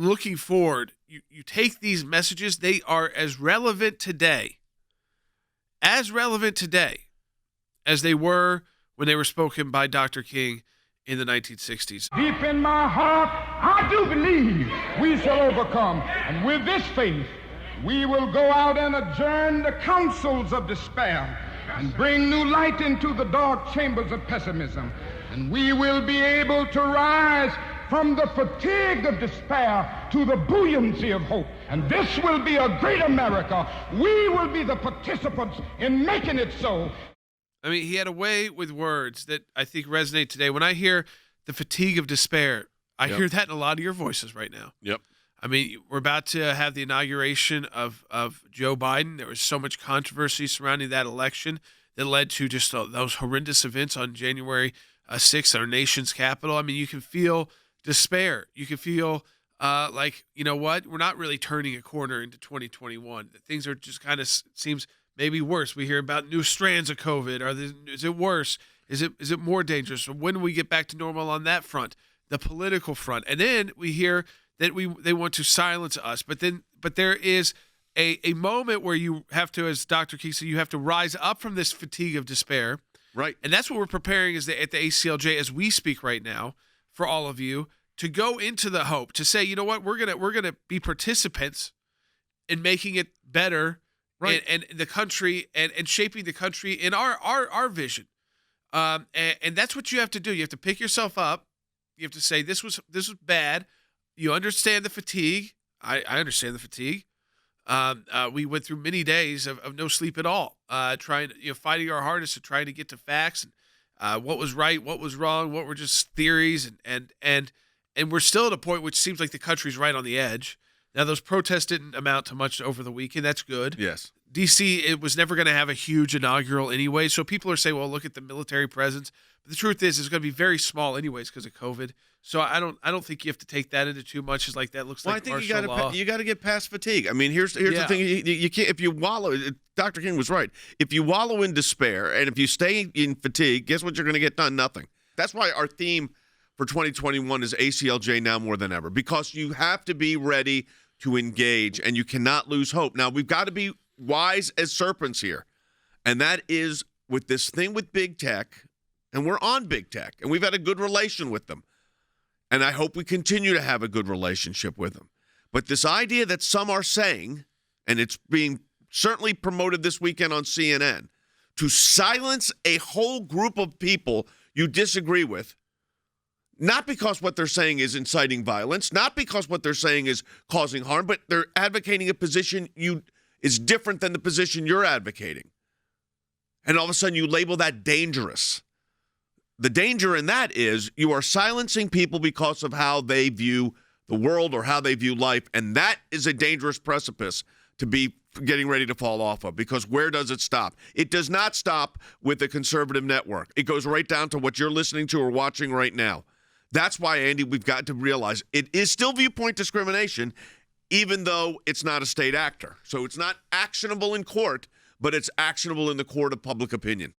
looking forward, you take these messages, they are as relevant today as they were when they were spoken by Dr. King in the 1960s. Deep in my heart, I do believe we shall overcome. And with this faith, we will go out and adjourn the councils of despair and bring new light into the dark chambers of pessimism. And we will be able to rise from the fatigue of despair to the buoyancy of hope. And this will be a great America. We will be the participants in making it so. I mean, he had a way with words that I think resonate today. When I hear the fatigue of despair, I hear that in a lot of your voices right now. Yep. I mean, we're about to have the inauguration of Joe Biden. There was so much controversy surrounding that election that led to just those horrendous events on January 6th at our nation's capital. I mean, you can feel despair. You can feel like, you know what? We're not really turning a corner into 2021. Things are just kind of seems maybe worse. We hear about new strands of COVID. Is it worse? Is it more dangerous? When do we get back to normal on that front, the political front? And then we hear that they want to silence us. But there is a moment where you have to, as Dr. King said, you have to rise up from this fatigue of despair. Right. And that's what we're preparing at the ACLJ as we speak right now for all of you to go into the hope, to say, you know what, we're gonna be participants in making it better, right, and the country and shaping the country in our vision. And that's what you have to do. You have to pick yourself up. You have to say this was bad. You understand the fatigue. I understand the fatigue. We went through many days of no sleep at all, fighting our hardest to try to get to facts and what was right, what was wrong, what were just theories, and we're still at a point which seems like the country's right on the edge. Now, those protests didn't amount to much over the weekend. That's good. Yes. D.C., it was never going to have a huge inaugural anyway, so people are saying, well, look at the military presence. But the truth is, it's going to be very small anyways because of COVID. So I don't think you have to take that into too much. It's like that looks like martial law. You got to get past fatigue. I mean, here's the thing: you can't, if you wallow. Dr. King was right. If you wallow in despair and if you stay in fatigue, guess what you're going to get done? Nothing. That's why our theme for 2021 is ACLJ now more than ever, because you have to be ready to engage and you cannot lose hope. Now we've got to be wise as serpents here, and that is with this thing with big tech, and we're on big tech, and we've had a good relation with them. And I hope we continue to have a good relationship with them. But this idea that some are saying, and it's being certainly promoted this weekend on CNN, to silence a whole group of people you disagree with, not because what they're saying is inciting violence, not because what they're saying is causing harm, but they're advocating a position is different than the position you're advocating. And all of a sudden you label that dangerous. The danger in that is you are silencing people because of how they view the world or how they view life, and that is a dangerous precipice to be getting ready to fall off of, because where does it stop? It does not stop with the conservative network. It goes right down to what you're listening to or watching right now. That's why, Andy, we've got to realize it is still viewpoint discrimination, even though it's not a state actor. So it's not actionable in court, but it's actionable in the court of public opinion.